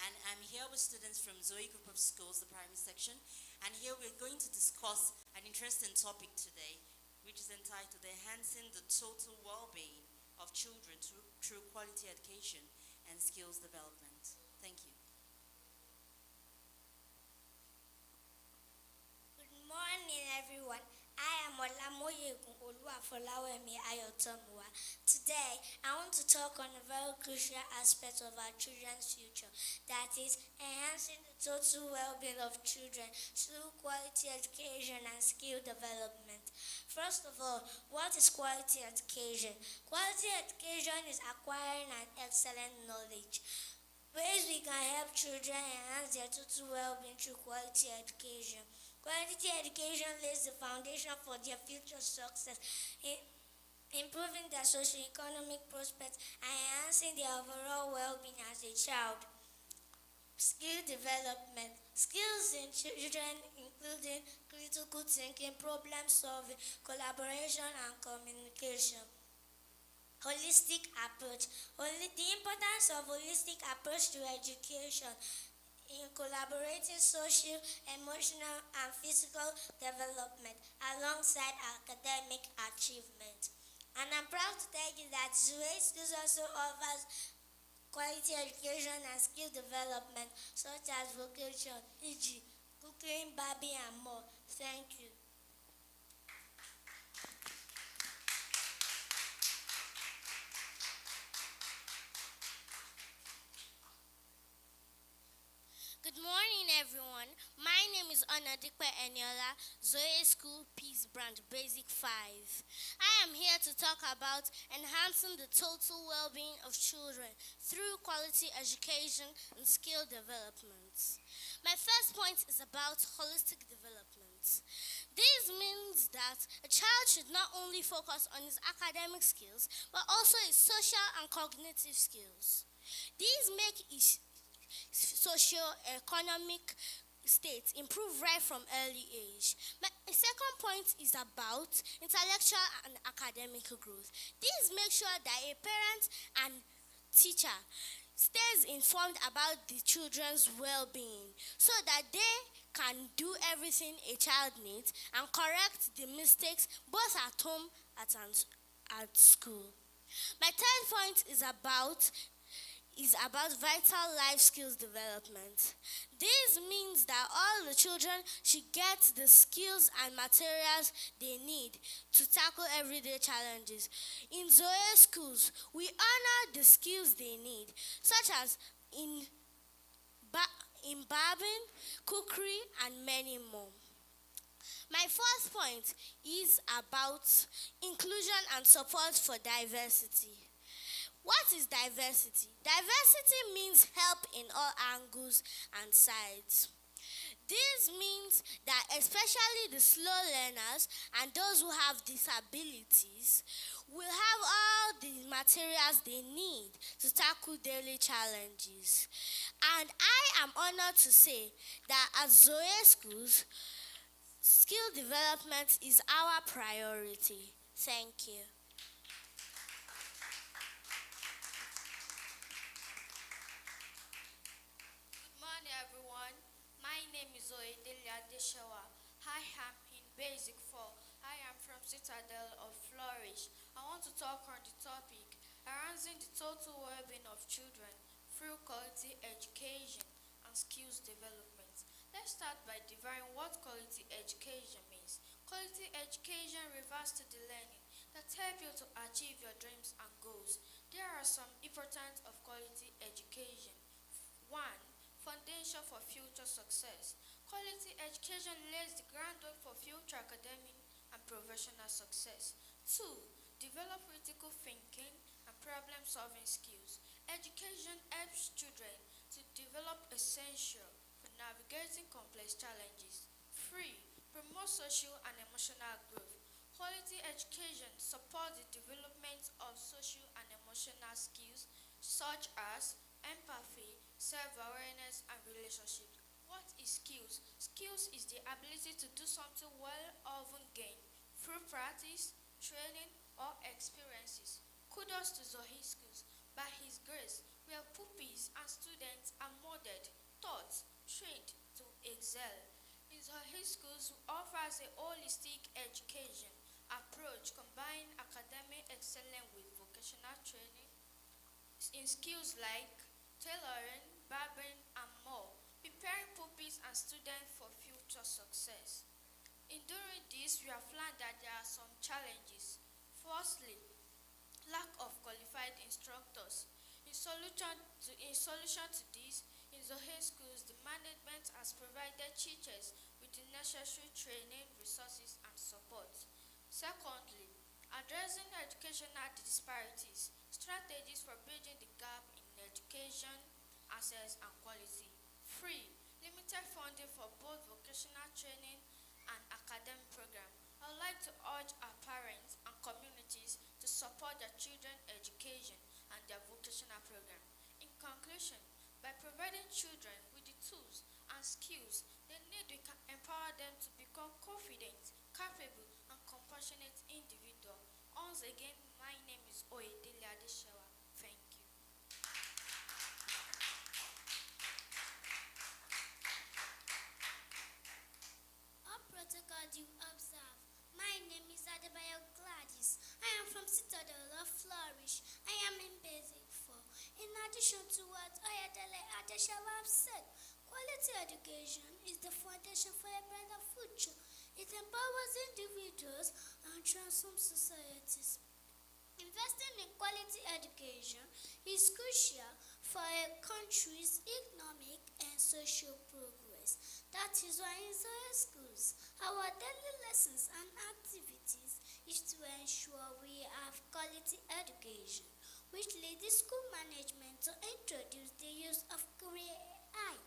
And I'm here with students from Zoe Group of Schools, the primary section. And here we're going to discuss an interesting topic today, which is entitled Enhancing the Total Well-Being of Children through Quality Education and Skills Development. Thank you. Good morning, everyone. I am Olamoye Oluwafolawemi Ayotomua. Today, I want to talk on a very crucial aspect of our children's future, that is, enhancing the total well-being of children through quality education and skill development. First of all, what is quality education? Quality education is acquiring an excellent knowledge. Ways we can help children enhance their total well-being through quality education. Quality education lays the foundation for their future success, improving their socio-economic prospects and enhancing their overall well-being as a child. Skill development. Skills in children including critical thinking, problem solving, collaboration, and communication. Holistic approach. The importance of holistic approach to education in collaborating social, emotional, and physical development alongside academic achievement. And I'm proud to tell you that Zoe Schools also offers quality education and skill development such as vocation, e.g., cooking, barbing, and more. Thank you. Good morning, everyone. My name is Onadikwe Eniola, Zoe School Peace Branch Basic 5. I am here to talk about enhancing the total well-being of children through quality education and skill development. My first point is about holistic development. This means that a child should not only focus on his academic skills, but also his social and cognitive skills. These make his socio-economic state improve right from early age. My second point is about intellectual and academic growth. This makes sure that a parent and teacher stays informed about the children's well-being so that they can do everything a child needs and correct the mistakes both at home and at school. My third point is about vital life skills development. This means that all the children should get the skills and materials they need to tackle everyday challenges. In Zoe Schools, we honor the skills they need, such as in barbing, cookery, and many more. My fourth point is about inclusion and support for diversity. What is diversity? Diversity means help in all angles and sides. This means that especially the slow learners and those who have disabilities will have all the materials they need to tackle daily challenges. And I am honored to say that at Zoe Schools, skill development is our priority. Thank you. My name is Zoe Deshawa. I am in Basic 4. I am from Citadel of Flourish. I want to talk on the topic, enhancing the total well-being of children through quality education and skills development. Let's start by defining what quality education means. Quality education refers to the learning that help you to achieve your dreams and goals. There are some importance of quality education. 1. Foundation for future success. Quality education lays the groundwork for future academic and professional success. 2. Develop critical thinking and problem-solving skills. Education helps children to develop essential for navigating complex challenges. 3. Promote social and emotional growth. Quality education supports the development of social and emotional skills such as empathy, self-awareness, and relationships. What is skills? Skills is the ability to do something well, often gained through practice, training, or experiences. Kudos to Zoe Schools. By His grace, where pupils and students are molded, taught, trained to excel. In Zoe Schools offers a holistic education approach combining academic excellence with vocational training in skills like tailoring, barbering, and more, preparing pupils and students for future success. In doing this, we have learned that there are some challenges. Firstly, lack of qualified instructors. In solution to this, in Zohe Schools, the management has provided teachers with the necessary training, resources, and support. Secondly, addressing educational disparities, strategies for bridging the gap in education, access, and quality. 3. Limited funding for both vocational training and academic program. I would like to urge our parents and communities to support their children's education and their vocational program. In conclusion, by providing children with the tools and skills they need, we can empower them to become confident, capable, and compassionate individuals. Once again, my name is Oyedele Adeshewa. Thank you. All protocol you observe. My name is Adebayo Gladys. I am from Citadel of Flourish. I am in Basic 4. In addition to what Oyedele Adeshewa said, quality education is the foundation for a better future. It empowers individuals and transforms societies. Investing in quality education is crucial for a country's economic and social progress. That is why in Zoe Schools, our daily lessons and activities is to ensure we have quality education, which leads the school management to introduce the use of career AI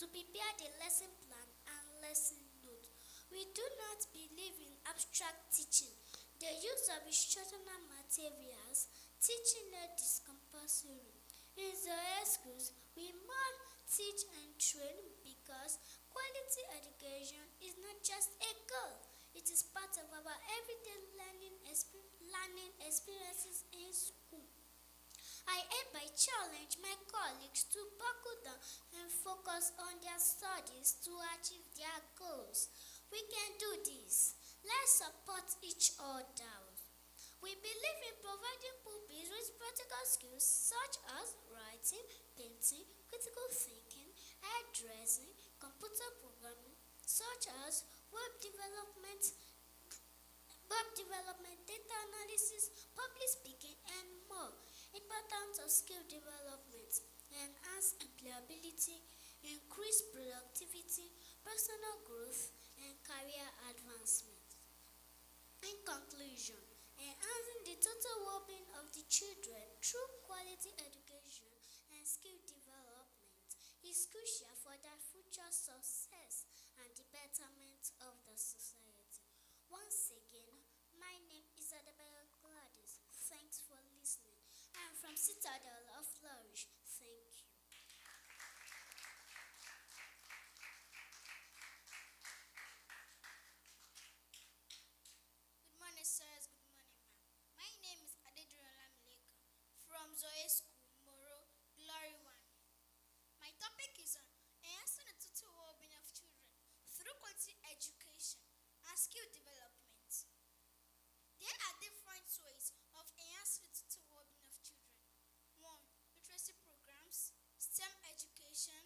to prepare the lesson plan and lesson notes. We do not believe in abstract teaching. The use of instructional materials, teaching aid is compulsory. In Zoe Schools, we must teach and train because quality education is not just a goal, it is part of our everyday learning experiences in school. I hereby challenge my colleagues to buckle down and focus on their studies to achieve their goals. We can do this. Let's support each other. We believe in providing pupils with practical skills such as writing, painting, critical thinking, hairdressing, computer programming, such as web development, data analysis, public speaking, and more. Importance of skill development, enhance employability, increase productivity, personal growth, and career advancement. In conclusion, enhancing the total well-being of the children through quality education and skill development is crucial for their future success and the betterment of the society. Once again, my name is Adebayo Gladys. Thanks for listening. I am from Citadel of Flourish. Thank you. Good morning, sirs. Good morning, ma'am. My name is Adedrola Mileka from Zoe School, Moro, Glory 1. My topic is on enhancing the total well-being of children through quality education and skill development. There are different ways of enhancing the total well-being of children. 1. Literacy programs, STEM education,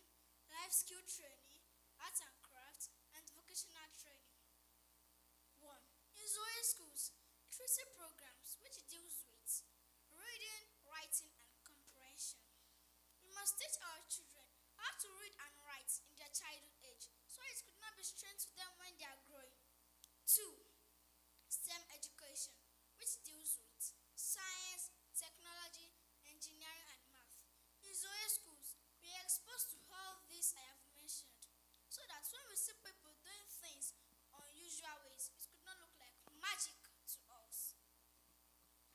life skill training, art and craft, and vocational training. 1. In Zoe Schools, literacy programs which deals with reading, writing, and comprehension. We must teach our children how to read and write in their childhood age so it could not be strained to them when they are growing. 2. STEM education, which deals with science, technology, engineering, and math. In Zoe Schools, we are exposed to all these I have mentioned so that when we see people doing things unusual ways, it could not look like magic to us.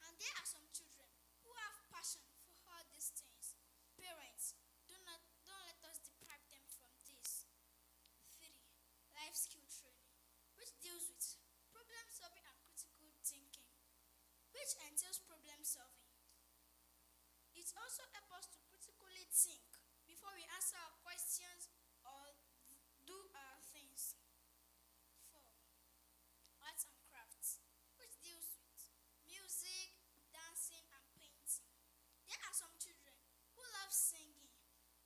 And there are some children who have passion for all these things. Parents, don't let us deprive them from this. 3. Life skill training, which deals with problem solving and critical thinking, which entails problem solving. It also helps us to critically think before we answer our questions or do our things. 4. Arts and crafts, which deals with music, dancing, and painting. There are some children who love singing,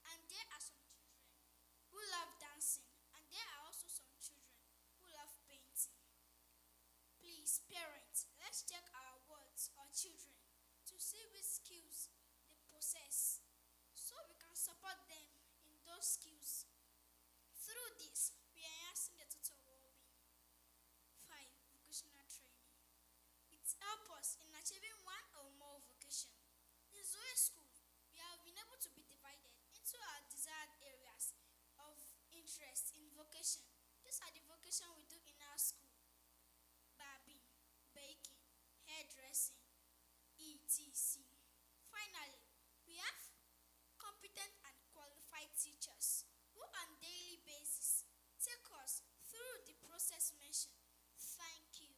and there are some children who love dancing, and there are also some children who love painting. Please, parents, let's check our wards or children to see which skills they possess so we can support them in those skills. Through this, we are enhancing the total well-being. 5. Vocational training. It helps us in achieving one or more vocation. In Zoe Schools, we have been able to be divided into our desired areas of interest in vocation. These are the vocation we do in our school: barbing, baking, hairdressing, etc. Finally, we have competent and qualified teachers who on daily basis take us through the process mentioned. Thank you.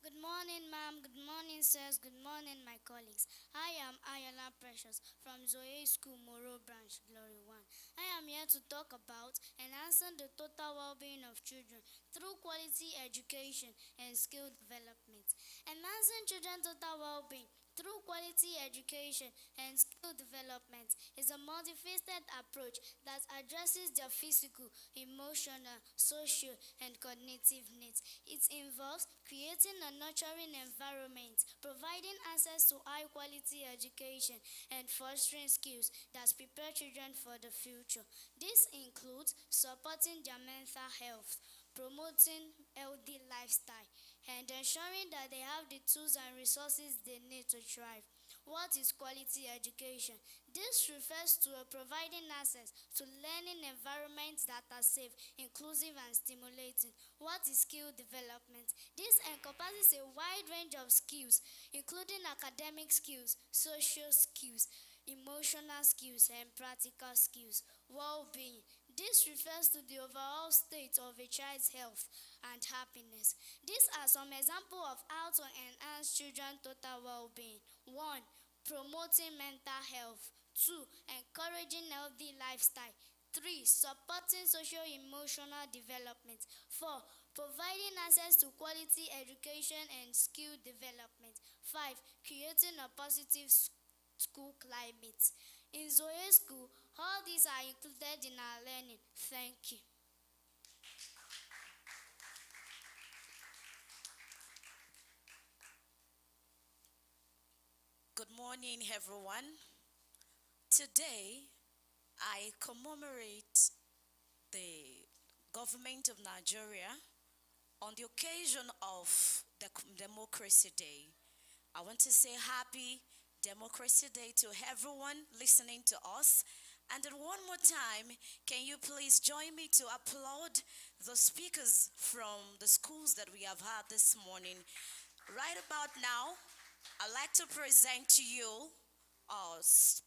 Good morning, ma'am. Good morning, sirs. Good morning, my colleagues. I am Ayala Precious from Zoe School, Moro Branch, Glory 1. I am here to talk about enhancing the total well-being of children through quality education and skill development. Enhancing children's total well-being through quality education and skill development is a multifaceted approach that addresses their physical, emotional, social, and cognitive needs. It involves creating a nurturing environment, providing access to high-quality education, and fostering skills that prepare children for the future. This includes supporting their mental health, promoting healthy lifestyle, and ensuring that they have the tools and resources they need to thrive. What is quality education? This refers to providing access to learning environments that are safe, inclusive, and stimulating. What is skill development? This encompasses a wide range of skills, including academic skills, social skills, emotional skills, and practical skills. Well-being. This refers to the overall state of a child's health and happiness. These are some examples of how to enhance children's total well-being. 1. Promoting mental health. 2. Encouraging healthy lifestyle. 3. Supporting social-emotional development. 4. Providing access to quality education and skill development. 5. Creating a positive school climate. In Zoe School, all these are included in our learning. Thank you. Good morning, everyone. Today, I commemorate the government of Nigeria on the occasion of the Democracy Day. I want to say happy Democracy Day to everyone listening to us. And then one more time, can you please join me to applaud the speakers from the schools that we have had this morning. Right about now, I'd like to present to you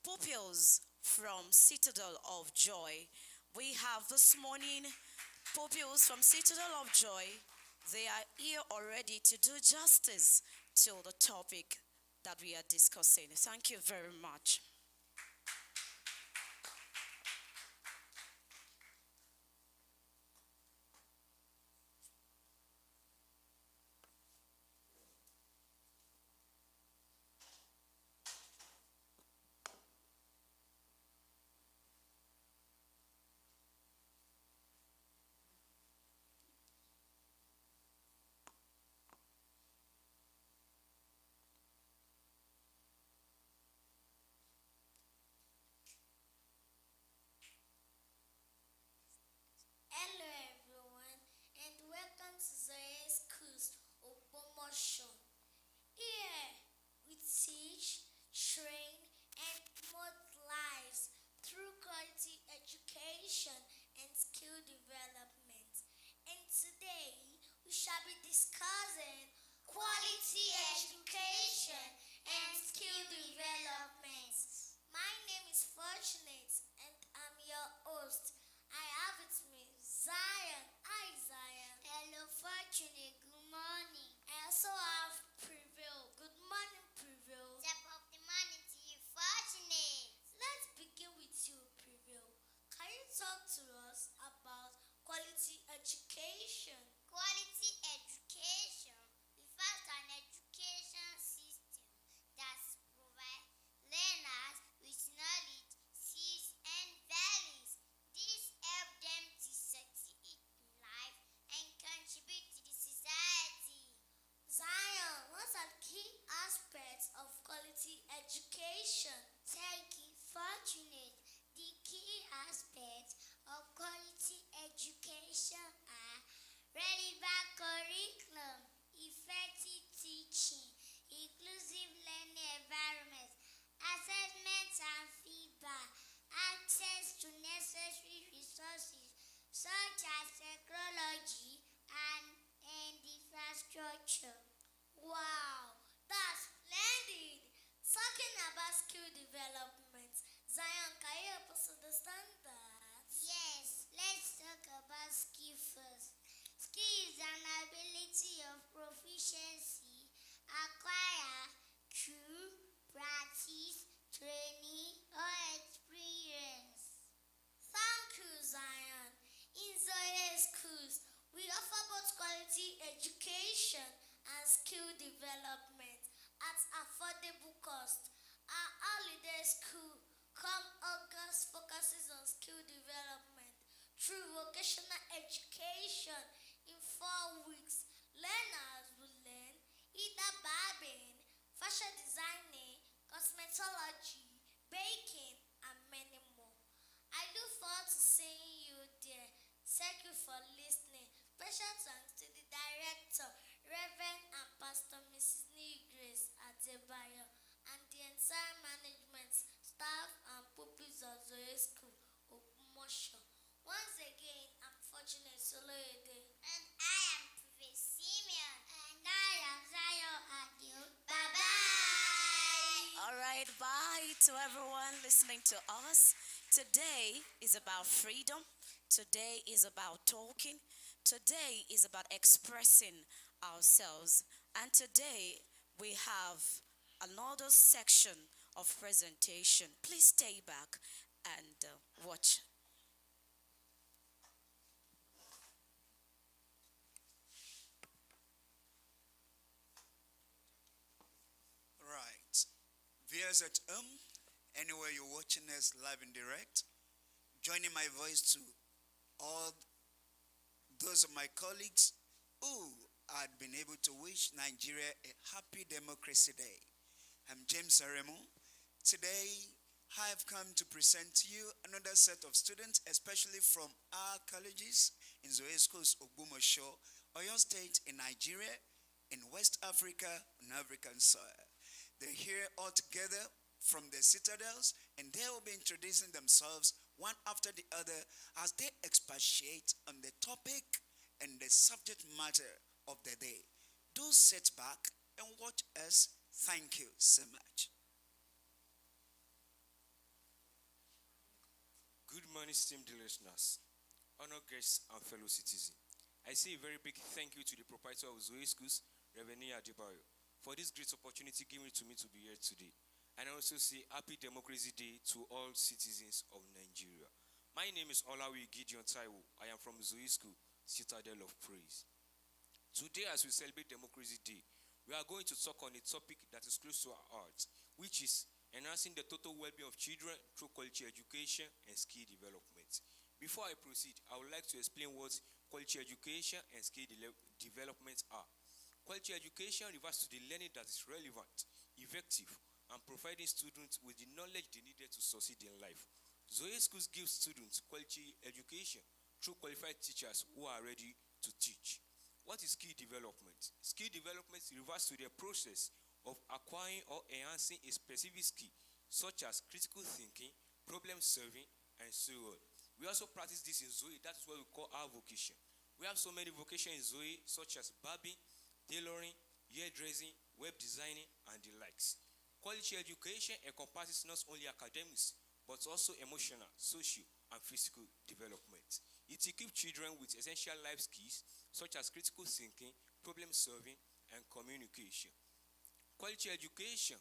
pupils from Citadel of Joy. We have this morning pupils from Citadel of Joy. They are here already to do justice to the topic that we are discussing. Thank you very much. Special thanks to the director, Reverend and Pastor Mrs. Grace Adebayo, and the entire management, staff, and pupils of Zoe School, Okumosho. Once again, I'm fortunate Soloede. And I am Prophet Simeon. And I am Zion Adio. Bye-bye. All right, bye to everyone listening to us. Today is about freedom. Today is about talking. Today is about expressing ourselves. And today we have another section of presentation. Please stay back and watch. Right. Viewers at home, anywhere you're watching us live and direct, joining my voice to all those of my colleagues who had been able to wish Nigeria a happy Democracy Day. I'm James Aremo. Today, I have come to present to you another set of students, especially from our colleges in Zoe Schools, Ogbomoso, Oyo State in Nigeria, in West Africa, on African soil. They're here all together from the citadels, and they will be introducing themselves one after the other as they expatiate on the topic and the subject matter of the day. Do sit back and watch us. Thank you so much. Good morning, esteemed listeners, honored guests, and fellow citizens. I say a very big thank you to the proprietor of Zoe Schools, Reverend Adebayo, for this great opportunity given to me to be here today. And I also say Happy Democracy Day to all citizens of Nigeria. My name is Olawi Gideon Taiwo. I am from Zoe School, Citadel of Praise. Today, as we celebrate Democracy Day, we are going to talk on a topic that is close to our hearts, which is enhancing the total well-being of children through quality education and skill development. Before I proceed, I would like to explain what quality education and skill development are. Quality education refers to the learning that is relevant, effective, and providing students with the knowledge they needed to succeed in life. Zoe Schools gives students quality education through qualified teachers who are ready to teach. What is skill development? Skill development refers to the process of acquiring or enhancing a specific skill, such as critical thinking, problem solving, and so on. We also practice this in Zoe. That is what we call our vocation. We have so many vocations in Zoe, such as barbing, tailoring, hairdressing, web designing, and the likes. Quality education encompasses not only academics, but also emotional, social, and physical development. It equips children with essential life skills, such as critical thinking, problem solving, and communication. Quality education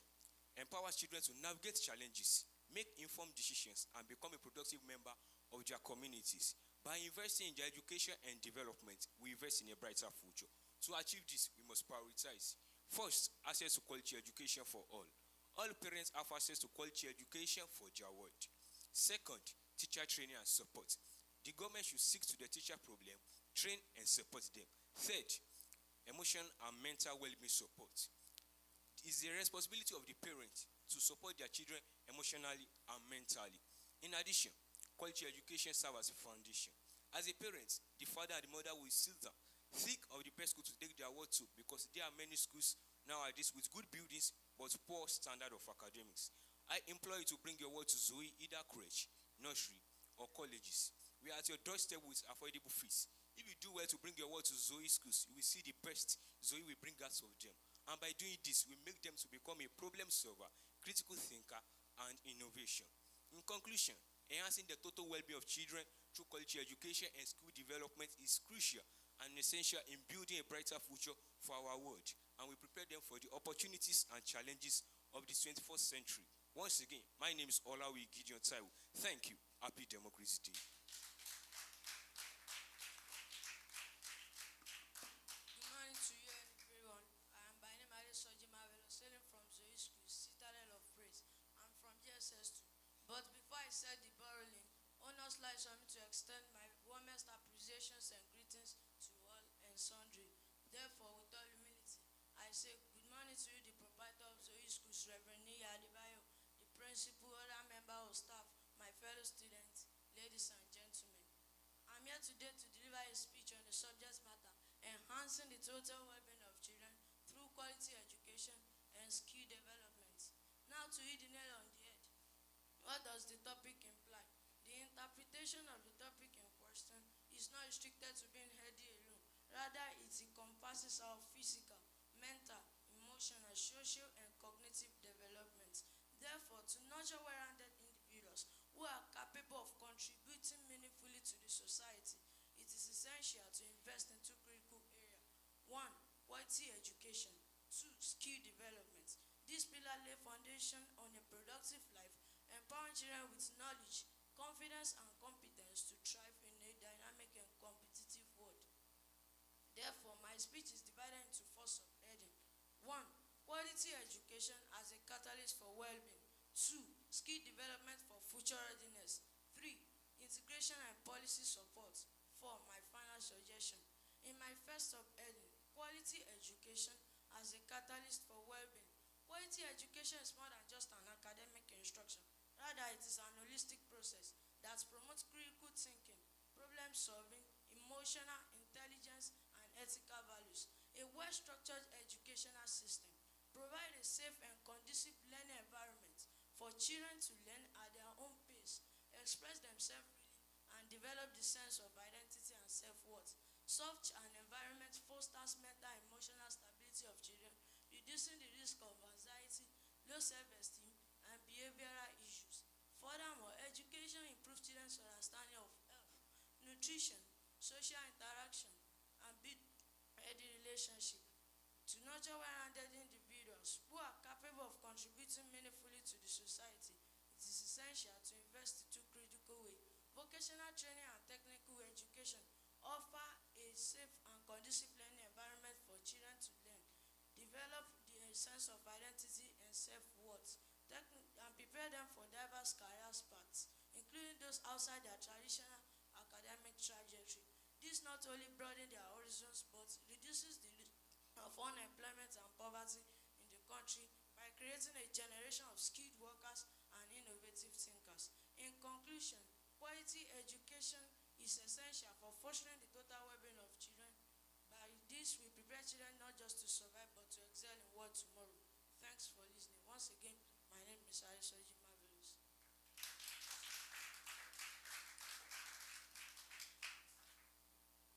empowers children to navigate challenges, make informed decisions, and become a productive member of their communities. By investing in their education and development, we invest in a brighter future. To achieve this, we must prioritize. First, access to quality education for all. All parents have access to quality education for their ward. Second, teacher training and support. The government should seek to the teacher problem, train and support them. Third, emotional and mental well-being support. It is the responsibility of the parent to support their children emotionally and mentally. In addition, quality education serves as a foundation. As a parent, the father and the mother will sit down, think of the best school to take their word to, because there are many schools nowadays with good buildings but poor standard of academics. I implore you to bring your word to Zoe, either crèche, nursery, or colleges. We are at your doorstep with affordable fees. If you do well to bring your word to Zoe Schools, you will see the best Zoe will bring out of them. And by doing this, we make them to become a problem solver, critical thinker, and innovation. In conclusion, enhancing the total well-being of children through quality education and school development is crucial and essential in building a brighter future for our world. And we prepare them for the opportunities and challenges of the 21st century. Once again, my name is Olawi Gideon Taiwo. Thank you. Happy Democracy Day. Good morning to you, everyone. I am by name Adesoji Mavelo, sailing from Zoe Schools, Citadel of Praise. I'm from GSS2. But before I set the ball rolling, honors lies on me to extend my warmest appreciations and greetings to all and sundry. Therefore, with all humility, I say good morning to you, the proprietor of Zoe Schools, Reverend Adebayo, the principal, other member of staff, my fellow students, ladies and gentlemen. I'm I'm here today to deliver a speech on the subject matter, enhancing the total well-being of children through quality education and skill development. Now to hit the nail on the head. What does the topic imply? The interpretation of the topic in question is not restricted to being healthy alone. Rather, it encompasses our physical, mental, emotional, social, and cognitive development. Therefore, to nurture well-rounded individuals who are capable of contributing meaningfully to the society, it is essential to invest in two critical areas. One, quality education. Two, skill development. This pillar lay foundation on a productive life, empowering children with knowledge, confidence, and competence to thrive in a dynamic and competitive world. Therefore, my speech is divided into four subheadings. One, quality education as a catalyst for well-being. Two, skill development for future readiness. Three, integration and policy support. Four, my final suggestion. In my first subheading, quality education as a catalyst for well-being. Quality education is more than just an academic instruction. Rather, it is an holistic process that promotes critical thinking, problem solving, emotional intelligence, and ethical values. A well-structured educational system provides a safe and conducive learning environment for children to learn at their own pace, express themselves freely, and develop the sense of identity and self-worth. Such an environment fosters mental and emotional stability of children, reducing the risk of anxiety, low self-esteem, and behavioral issues. Furthermore, education improves children's understanding of health, nutrition, social interaction, and build healthy relationship. To nurture well-rounded individuals who are capable of contributing meaningfully to the society, it is essential to invest in two critical ways. Vocational training and technical education offer a safe and conducive learning environment for children to learn, develop the sense of identity and self-worth, and prepare them for diverse career paths, including those outside their traditional academic trajectory. This not only broadens their horizons but reduces the risk of unemployment and poverty in the country by creating a generation of skilled workers and innovative thinkers. In conclusion, quality education is essential for fostering the total well-being of children. By this, we prepare children not just to survive but to excel in world tomorrow. Thanks for listening. Once again, my name is Soji Marvelous.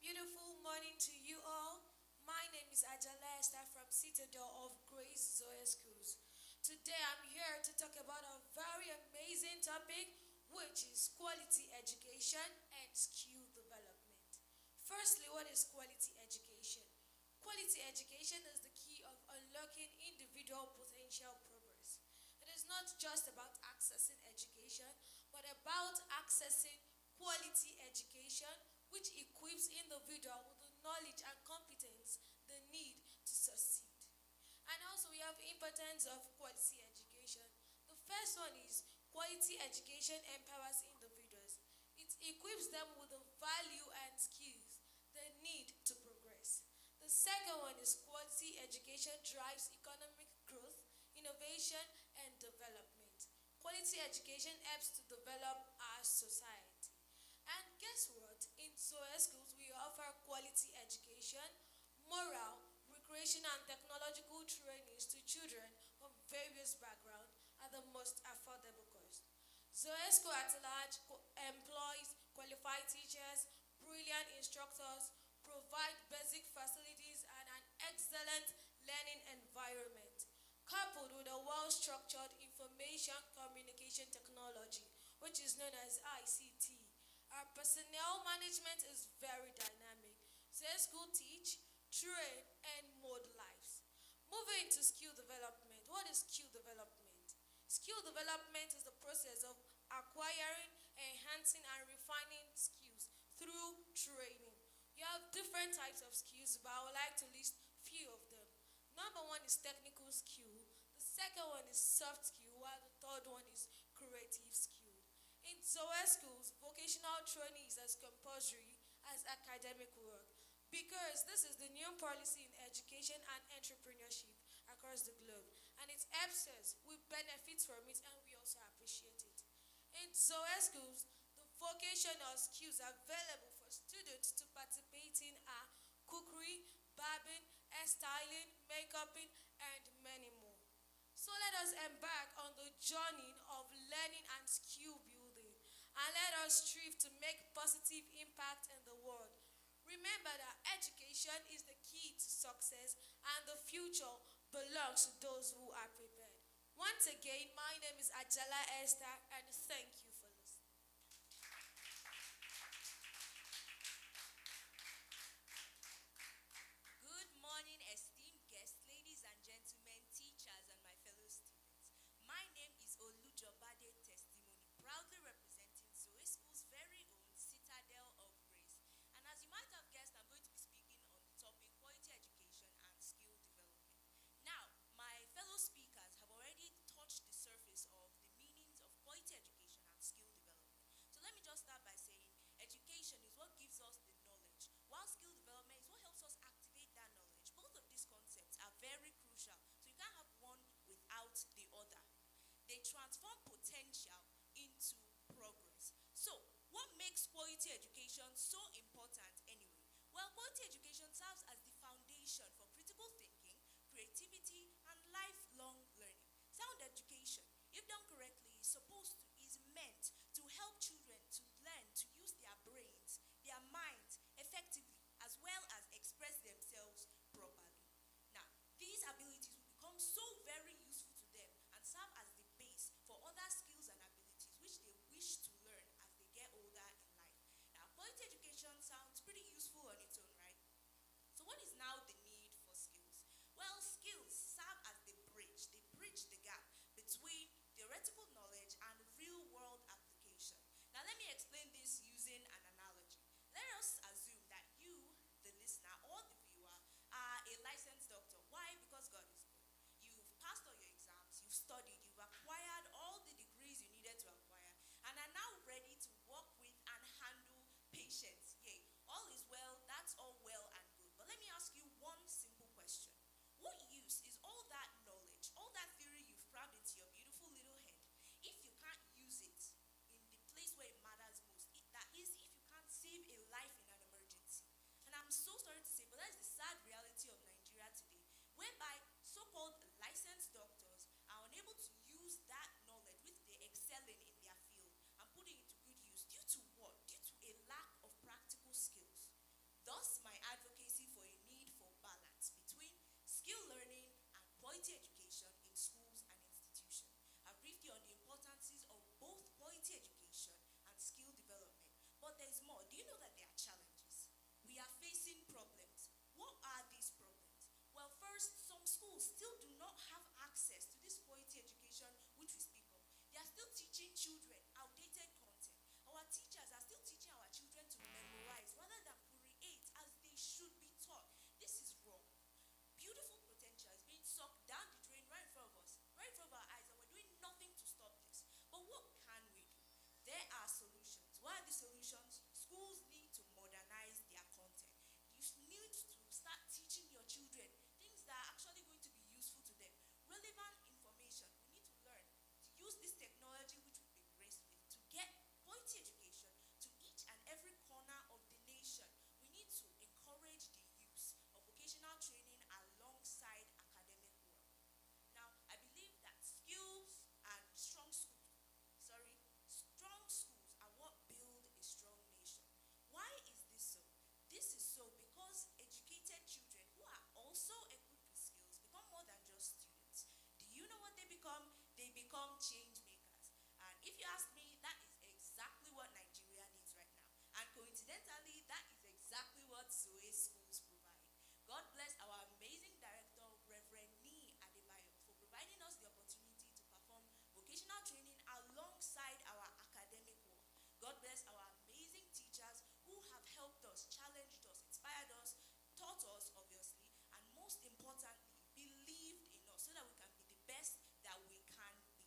Beautiful morning to you all. My name is Ajala Esther from Citadel of Grace Zoe Schools. Today I'm here to talk about a very amazing topic, which is quality education and skill development. Firstly, what is quality education? Quality education is the key of unlocking individual potential progress. It is not just about accessing education, but about accessing quality education, which equips individual with the knowledge and competence they need to succeed. And also we have importance of quality education. The first one is quality education empowers individuals. It equips them with the value and skills they need to progress. The second one is quality education drives economic growth, innovation, and development. Quality education helps to develop our society. And guess what? In Zoe Schools, we offer quality education, moral, recreational, and technological trainings to children from various backgrounds at the most affordable cost. Zoe School at large employs qualified teachers, brilliant instructors, provide basic facilities, and an excellent learning environment, coupled with a well-structured information communication technology, which is known as ICT. Our personnel management is very dynamic. Zoe School teach, train, and mold lives. Moving to skill development. What is skill development? Skill development is the process of acquiring, enhancing, and refining skills through training. You have different types of skills, but I would like to list few of them. Number one is technical skill. The second one is soft skill, while the third one is creative skill. In Zoe Schools, vocational training is as compulsory as academic work because this is the new policy in education and entrepreneurship across the globe, and it helps us. We benefit from it and we also appreciate it. In Zoe Schools, the vocational skills available for students to participate in are cookery, barbing, hairstyling, makeuping, and many more. So let us embark on the journey of learning and skill building, and let us strive to make positive impact in the world. Remember that education is the key to success, and the future belongs to those who are prepared. Once again, my name is Ajala Esther, and thank you for listening. Good morning, esteemed guests, ladies and gentlemen, teachers, and my fellow students. My name is Olujobade Testimony, proudly representing Zoe Schools' very own Citadel of Grace. And as you might have guessed, I'm going to be speaking on the topic quality education and skill development. Now, my fellow speakers have already touched the surface of the meanings of quality education and skill development. So let me just start by saying education is what gives us the knowledge, while skill development is what helps us activate that knowledge. Both of these concepts are very crucial, so you can't have one without the other. They transform potential into progress. So, what makes quality education so important anyway? Well, quality education serves as the foundation for critical thinking, creativity, and lifelong learning. Sound education, if done correctly, is meant to help children to learn to use their brains, their minds effectively, as well as express themselves properly. Now, these abilities will become so very useful to them and serve as the base for other skills and abilities which they wish to learn as they get older in life. Now, quality education sounds pretty useful on its own, right? So what is now the need for skills? Well, skills serve as the bridge. They bridge the gap between theoretical knowledge and real-world application. Now, let me explain this using an analogy. Let us assume that you, the listener or the viewer, are a licensed doctor. Why? Because God is good. You've passed all your exams, you've studied, you've acquired all the degrees you needed to acquire, and are now ready to work with and handle patients. Yay, all is well, that's all well and good. But let me ask you one simple question. What use is all that knowledge, all that theory you've crammed into your beautiful little head, if you can't use it in the place where it matters most? That is, if you can't save a life in an emergency. And I'm so sorry to say, but that's the sad reality of Nigeria today, whereby so-called licensed doctors are unable to use that knowledge which they excel in their field and put it into good use. Due to what? Due to a lack of practical skills. Thus, my advocacy for a need for balance between skill learning and quality education in schools and institutions. I've briefed you on the importances of both quality education and skill development. But there's more. Do you know that there are challenges? We are facing problems. What are these problems? Well, first, some schools still do not have access to this quality education which we speak of. They are still teaching children outdated content. Our teachers are still teaching our children to memorize rather than create as they should be taught. This is wrong. Beautiful potential is being sucked down the drain right in front of us, right in front of our eyes, and we're doing nothing to stop this. But what can we do? There are solutions. What are the solutions? Schools need to modernize their content. You need to start teaching your children things that are actually going to be useful to them. Relevant information. We need to learn to use this technology which we've been graced with to get quality education to each and every corner of the nation. We need to encourage the use of vocational training alongside academic work. Now, I believe that skills and strong schools are what build a strong nation. Why is this so? This is so because educated children who are also equipped with skills become more than just students. Do you know what they become? They become change makers. And if you ask me, that is exactly what Nigeria needs right now. And coincidentally, that is exactly what Zoe Schools provide. God bless our amazing director, Reverend Nee Adebayo, for providing us the opportunity to perform vocational training alongside our academic work. God bless our amazing teachers who have helped us, challenged us, inspired us, taught us, obviously, and most importantly, believed in us so that we can be the best that we can be.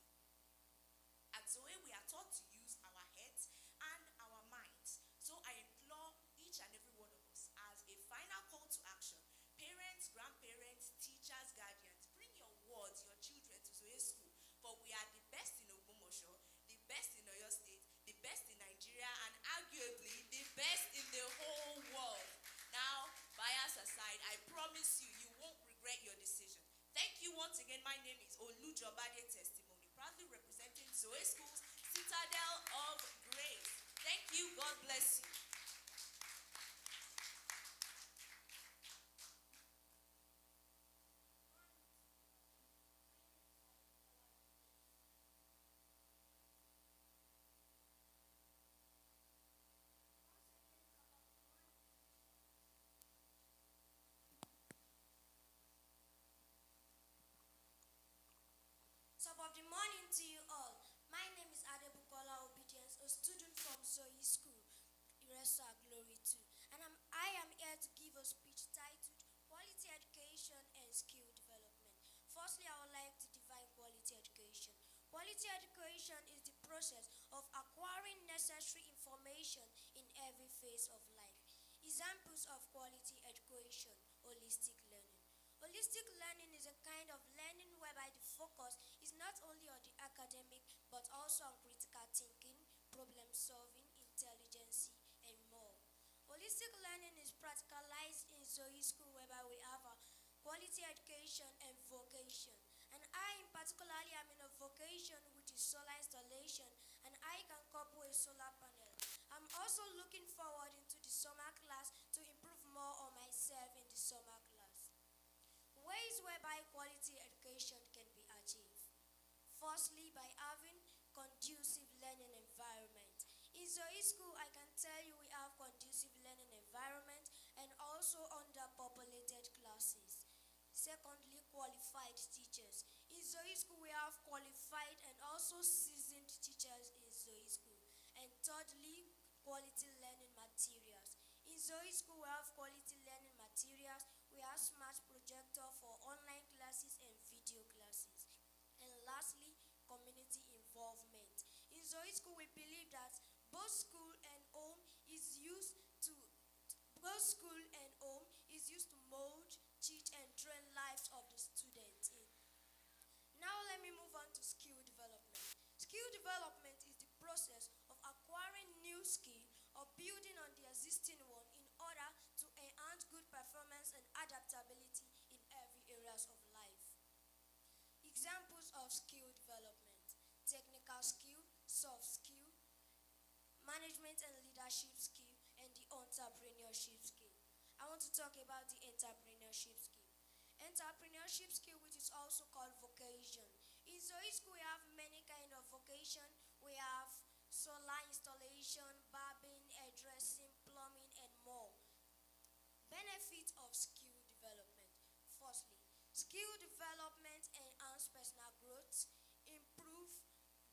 At Zoe, we are taught to use our heads and our minds. So I implore each and every one of us as a final call to action, parents, grandparents, teachers, guardians, bring your wards, your children to Zoe School, for we are the best in Ogbomoso, the best in Oyo State, the best in Nigeria, and again, my name is Olujobade Testimony, proudly representing Zoe Schools, Citadel of Grace. Thank you. God bless you. Top of the morning to you all. My name is Adebukola Obedience, a student from Zoe School, Iresa Glory 2. And I am here to give a speech titled Quality Education and Skill Development. Firstly, I would like to define quality education. Quality education is the process of acquiring necessary information in every phase of life. Examples of quality education: holistic learning. Holistic learning is a kind of learning whereby the focus is not only on the academic but also on critical thinking, problem solving, intelligence, and more. Holistic learning is practicalized in Zoe School whereby we have a quality education and vocation. And I particularly am in a vocation which is solar installation, and I can couple a solar panel. I'm also looking forward into the summer class to improve more on myself in the summer class. Ways whereby quality education can be achieved. Firstly, by having conducive learning environment. In Zoe School, I can tell you we have conducive learning environment and also underpopulated classes. Secondly, qualified teachers. In Zoe School, we have qualified and also seasoned teachers in Zoe School. And thirdly, quality learning materials. In Zoe School, we have quality learning materials. We have smart projector for online classes and video classes. And lastly, community involvement. In Zoe School, we believe that both school and home is used to mold, teach, and train lives of the students. Now let me move on to skill development. Skill development is the process of acquiring new skill or building on the existing one in order to enhance good performance and adaptability in every areas of life. Examples of skill development: technical skill, soft skill, management and leadership skill, and the entrepreneurship skill. I want to talk about the entrepreneurship skill. Entrepreneurship skill, which is also called vocation. In Zoe School, we have many kind of vocation. We have solar installation, barbing, hairdressing, plumbing, and more. Benefits of skill development. Firstly, skill development enhance personal growth, improve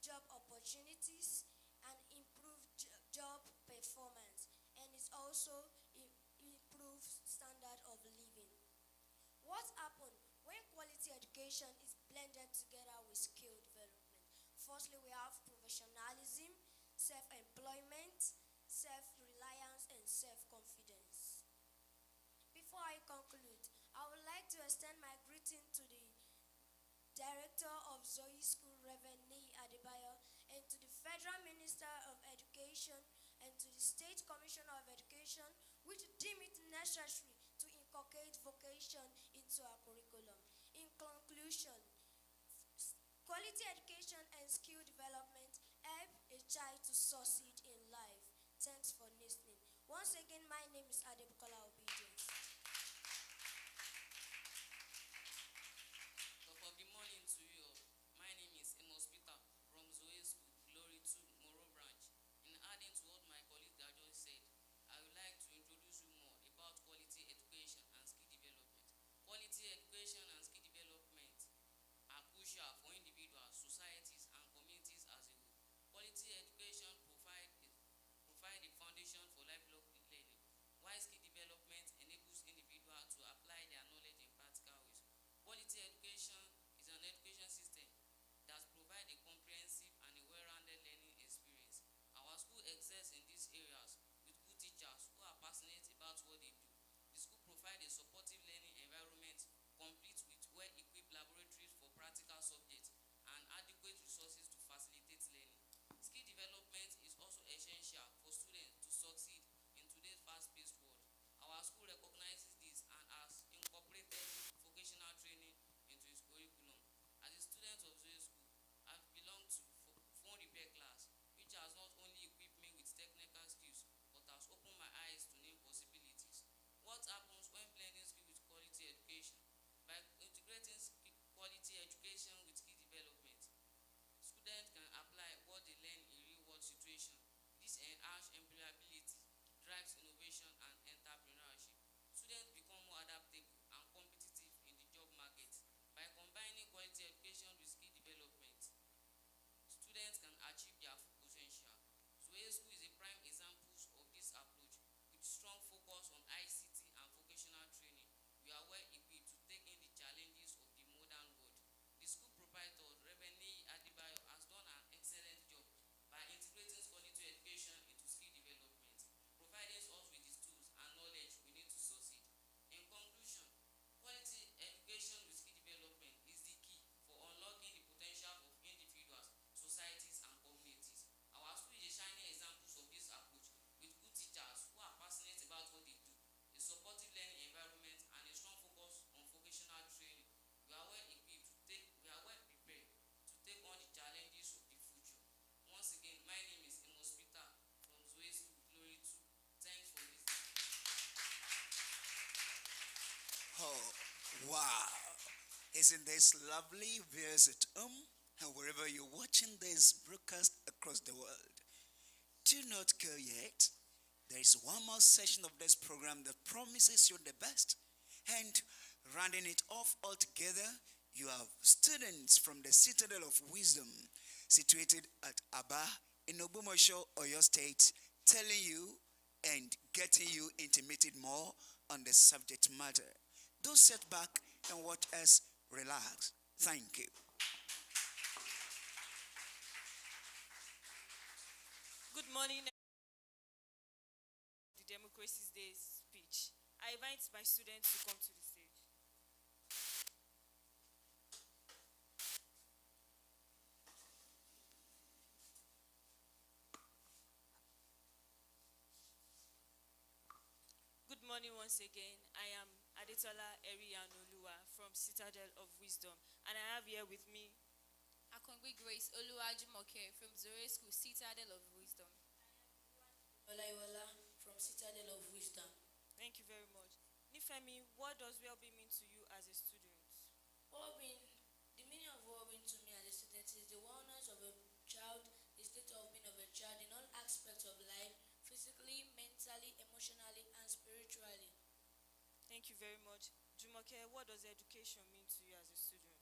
job opportunities, and improve job performance. And it also improves standard of living. What happens when quality education is blended together with skill development? Firstly, we have professionalism, self-employment, self-reliance, and self-confidence. Before I conclude, I would like to extend my greeting to the Director of Zoe School, Reverend Nii Adebayo, and to the Federal Minister of Education and to the State Commissioner of Education, which deem it necessary to inculcate vocation into our curriculum. In conclusion, quality education and skill development help a child to succeed in life. Thanks for listening. Once again, my name is Adebukola Obedience. Top of the morning to you all. My name is Amos Peter from Zoe School, Glory 2, Moro Branch. In adding to what my colleague had just said, I would like to introduce you more about quality education and skill development. Quality education and skill development are crucial for individuals, societies, and communities as a whole. Quality education provide a foundation for lifelong learning, while skill development enables individuals to apply their knowledge in practical ways. Quality education is an education system that provides a comprehensive and a well-rounded learning experience. Our school excels in these areas with good teachers who are passionate about what they do. The school provides a supportive learning environment complete with well-equipped laboratories for practical subjects and adequate resources to facilitate learning. Skill development is also essential for students to succeed in today's fast-paced world. Our school recognizes this and has incorporated vocational training into its curriculum. Wow. Isn't this lovely? Visit and wherever you're watching this broadcast across the world. Do not go yet. There is one more session of this program that promises you the best. And rounding it off altogether, you have students from the Citadel of Wisdom, situated at Aba in Ogbomoso, Oyo State, telling you and getting you intimated more on the subject matter. Do sit back and watch us relax. Thank you. Good morning. The Democracy Day speech. I invite my students to come to the stage. Good morning once again. I am Adetola Eriyanoluwa from Citadel of Wisdom, and I have here with me Akongwe Grace Oluwajumoke from Zoe Schools, Citadel of Wisdom. Olaiwola from Citadel of Wisdom. Thank you very much. Nifemi, what does well-being mean to you as a student? Well-being, the meaning of well-being to me as a student is the wellness of a child, the state of being of a child in all aspects of life, physically, mentally, emotionally, and spiritually. Thank you very much. Jumoke, what does education mean to you as a student?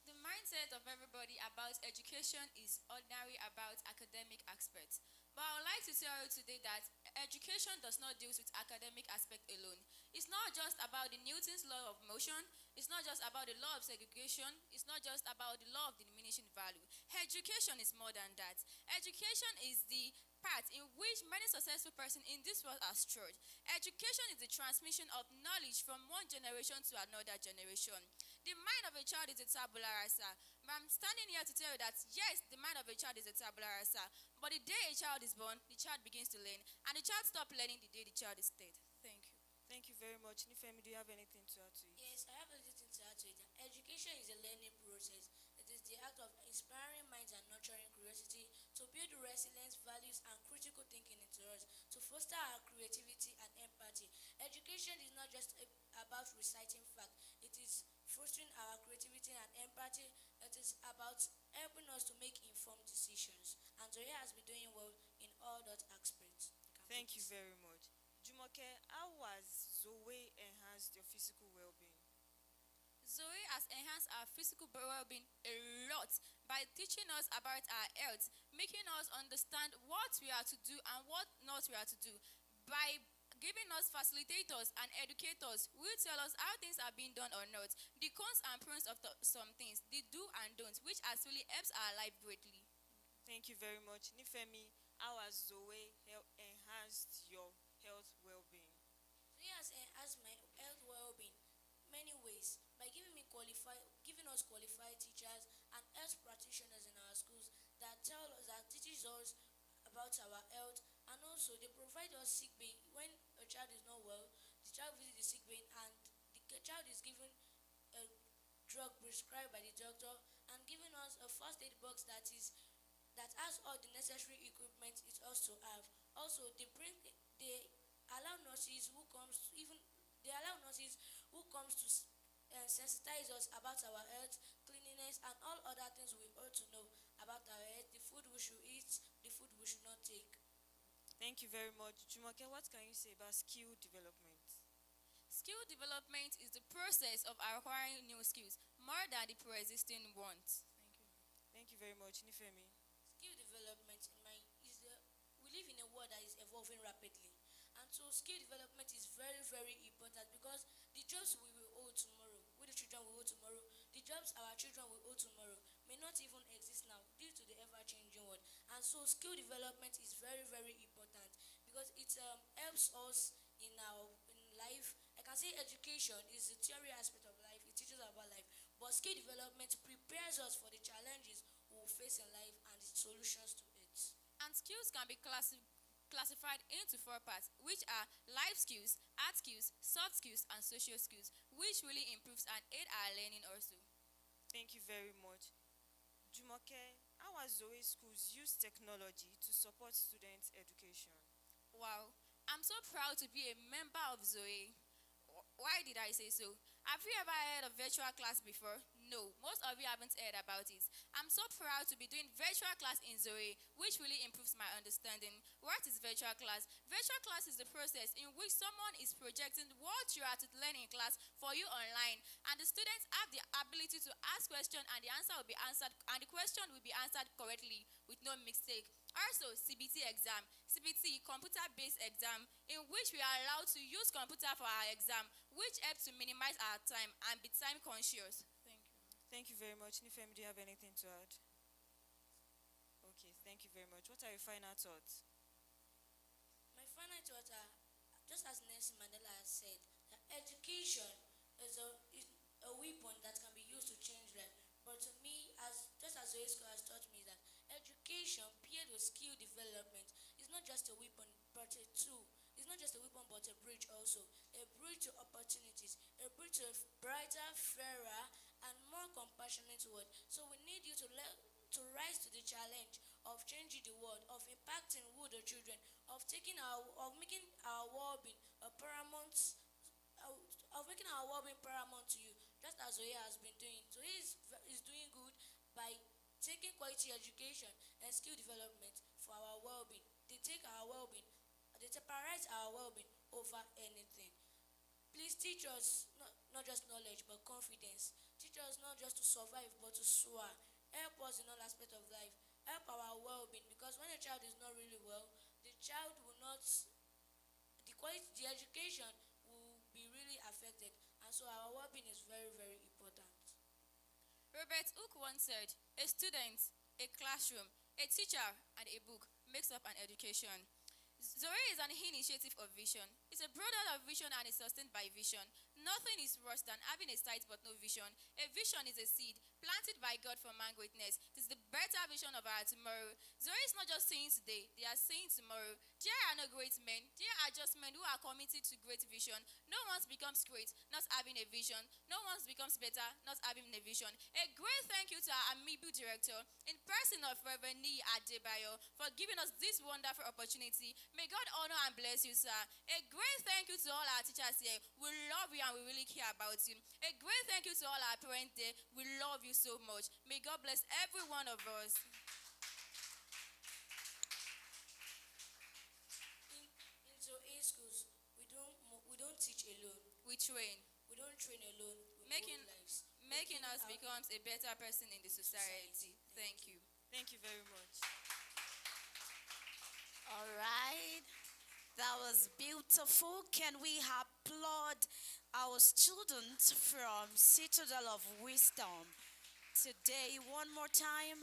The mindset of everybody about education is ordinary about academic aspects. But I would like to tell you today that education does not deal with academic aspect alone. It's not just about the Newton's law of motion. It's not just about the law of segregation. It's not just about the law of the diminishing value. Education is more than that. Education is the part in which many successful persons in this world are strayed. Education is the transmission of knowledge from one generation to another generation. The mind of a child is a tabula rasa. But I'm standing here to tell you that yes, the mind of a child is a tabula rasa. But the day a child is born, the child begins to learn. And the child stops learning the day the child is dead. Thank you. Thank you very much. Nifemi, do you have anything to add to it? Yes, I have a little to add to it. Education is a learning process. It is the act of inspiring minds and nurturing curiosity to build resilience, values, and critical thinking into us, to foster our creativity and empathy. Education is not just about reciting facts. It is fostering our creativity and empathy. It is about helping us to make informed decisions. And Zoe has been doing well in all that aspects. Thank you very much. Jumoke, how has Zoe enhanced your physical well-being? Zoe has enhanced our physical well-being a lot by teaching us about our health, making us understand what we are to do and what not we are to do, by giving us facilitators and educators who tell us how things are being done or not, the cons and pros of some things, the do and don't, which actually helps our life greatly. Thank you very much. Nifemi, how has Zoe enhanced your health well-being? Zoe has enhanced my health well-being many ways by giving us qualified teachers and health practitioners in our schools that teaches us about our health, and also they provide us sick bay when a child is not well. The child visits the sick bay and the child is given a drug prescribed by the doctor and given us a first aid box that has all the necessary equipment it also have. Also, they allow nurses who comes to sensitize us about our health, cleanliness, and all other things we ought to know about our health, the food we should eat, the food we should not take. Thank you very much. Jumoke, what can you say about skill development? Skill development is the process of acquiring new skills more than the pre-existing ones. Thank you very much. Nifemi. Skill development we live in a world that is evolving rapidly. And so skill development is very, very important because the jobs we will hold tomorrow, the children will hold tomorrow, the jobs our children will hold tomorrow may not even exist now due to the ever-changing world. And so skill development is very, very important because it helps us in life. I can say education is the theory aspect of life. It teaches about life. But skill development prepares us for the challenges we will face in life and the solutions to it. And skills can be classified into 4 parts, which are life skills, art skills, soft skills, and social skills, which really improves and aid our learning also. Thank you very much. Jumoke, how has Zoe Schools used technology to support students' education? Wow, I'm so proud to be a member of Zoe. Why did I say so? Have you ever heard of virtual class before? No, most of you haven't heard about it. I'm so proud to be doing virtual class in Zoe, which really improves my understanding. What is virtual class? Virtual class is the process in which someone is projecting what you are to learn in class for you online, and the students have the ability to ask questions, and the answer will be answered, and the question will be answered correctly with no mistake. Also, CBT exam. CBT, computer-based exam, in which we are allowed to use computer for our exam, which helps to minimize our time and be time conscious. Thank you. Thank you very much. Nifemi, do you have anything to add? Okay, thank you very much. What are your final thoughts? My final thoughts are, just as Nelson Mandela has said, that education is a weapon that can be used to change life. But to me, just as Zoe Schools has taught me, that education paired with skill development is not just a weapon but a tool. It's not just a weapon but a bridge also. A bridge to opportunities, a bridge to a brighter, fairer, and more compassionate world. So we need you to rise to the challenge of changing the world, of impacting the children, of making our well-being a paramount, of making our well-being paramount to you, just as Zoe has been doing. So he is doing good by taking quality education and skill development for our well-being. They take our well-being, they prioritize our well-being over anything. Please teach us not just knowledge but confidence. Teach us not just to survive but to soar. Help us in all aspects of life. Help our well-being, because when a child is not really well, the child will not, the education will be really affected, and so our well-being is very, very important. Robert Hooke once said, a student, a classroom, a teacher, and a book makes up an education. Zoe is an initiative of vision. It's a product of vision and is sustained by vision. Nothing is worse than having a sight but no vision. A vision is a seed planted by God for man greatness. It is the better vision of our tomorrow. Zoe is not just saying today, they are saying tomorrow. There are no great men. There are just men who are committed to great vision. No one becomes great not having a vision. No one becomes better not having a vision. A great thank you to our Amibu director in person of Reverend Nii Adebayo for giving us this wonderful opportunity. May God honor and bless you, sir. A great thank you to all our teachers here. We love you and we really care about you. A great thank you to all our parents there. We love you so much. May God bless every one of us. In Zoe Schools, we don't teach alone. We train. We don't train alone. Making us become a better person in the society. Thank you. Thank you very much. All right. That was beautiful. Can we applaud our students from Citadel of Wisdom today one more time?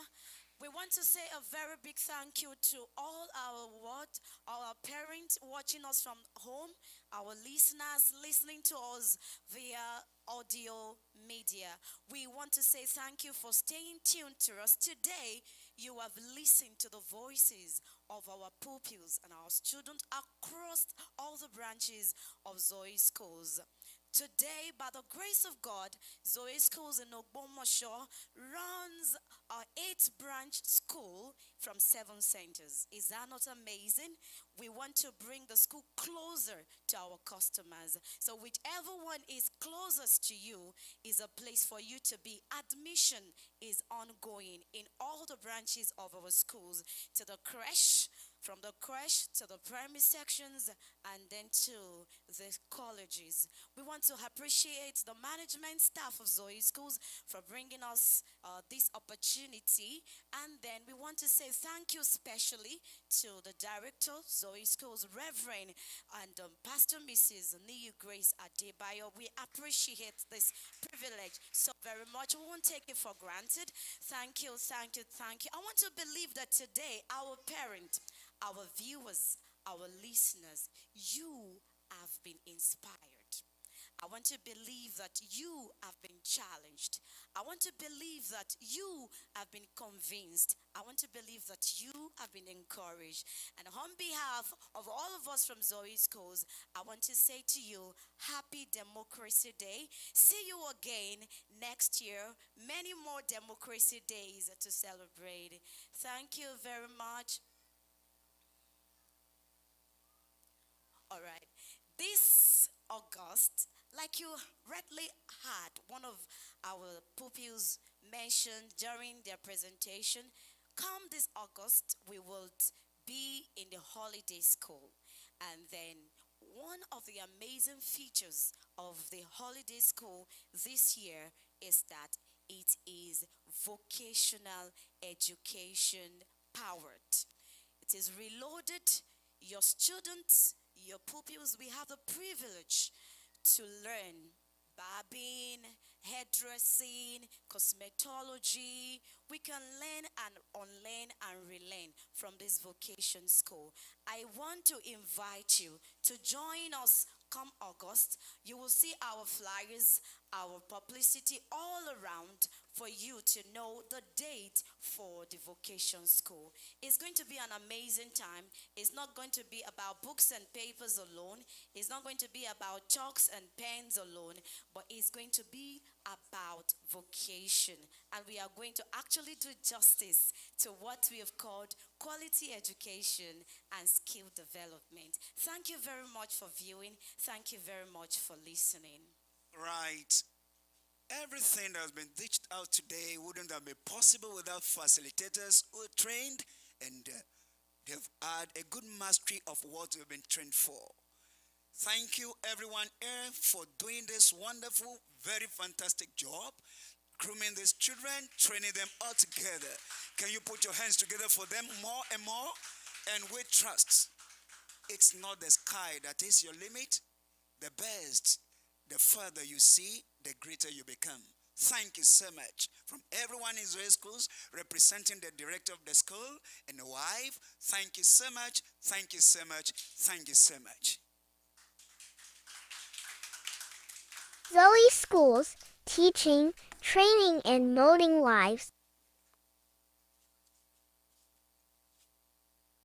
We want to say a very big thank you to all our parents watching us from home, our listeners listening to us via audio media. We want to say thank you for staying tuned to us. Today, you have listened to the voices of our pupils and our students across all the branches of Zoe Schools. Today, by the grace of God, Zoe Schools in Ogbomosho runs our 8th branch school from 7 centers. Is that not amazing? We want to bring the school closer to our customers. So whichever one is closest to you is a place for you to be. Admission is ongoing in all the branches of our schools, to the creche, from the creche to the primary sections, and then to the colleges. We want to appreciate the management staff of Zoe Schools for bringing us this opportunity. And then we want to say thank you especially to the director, Zoe Schools, Reverend and Pastor Mrs. Nii Grace Adebayo. We appreciate this privilege so very much. We won't take it for granted. Thank you, thank you, thank you. I want to believe that today our parents, our viewers, our listeners, you have been inspired. I want to believe that you have been challenged. I want to believe that you have been convinced. I want to believe that you have been encouraged. And on behalf of all of us from Zoe Schools, I want to say to you, Happy Democracy Day. See you again next year. Many more democracy days to celebrate. Thank you very much. All right. This August, Like you rightly heard, one of our pupils mentioned during their presentation, come this August, we will be in the holiday school. And then one of the amazing features of the holiday school this year is that it is vocational education powered. It is reloaded. Your students, your pupils, we have the privilege to learn barbing, hairdressing, cosmetology. We can learn and unlearn and relearn from this vocation school. I want to invite you to join us come August. You will see our flyers, our publicity all around for you to know the date for the vocation school. It's going to be an amazing time. It's not going to be about books and papers alone. It's not going to be about chalks and pens alone, but it's going to be about vocation. And we are going to actually do justice to what we have called quality education and skill development. Thank you very much for viewing. Thank you very much for listening. Right. Everything that has been dished out today wouldn't have been possible without facilitators who are trained and they've had a good mastery of what they've been trained for. Thank you everyone here for doing this wonderful, very fantastic job, grooming these children, training them all together. Can you put your hands together for them more and more? And we trust it's not the sky that is your limit. The best, the further you see, the greater you become. Thank you so much. From everyone in Zoe Schools, representing the director of the school and the wife, thank you so much, thank you so much, thank you so much. Zoe Schools, teaching, training, and molding lives.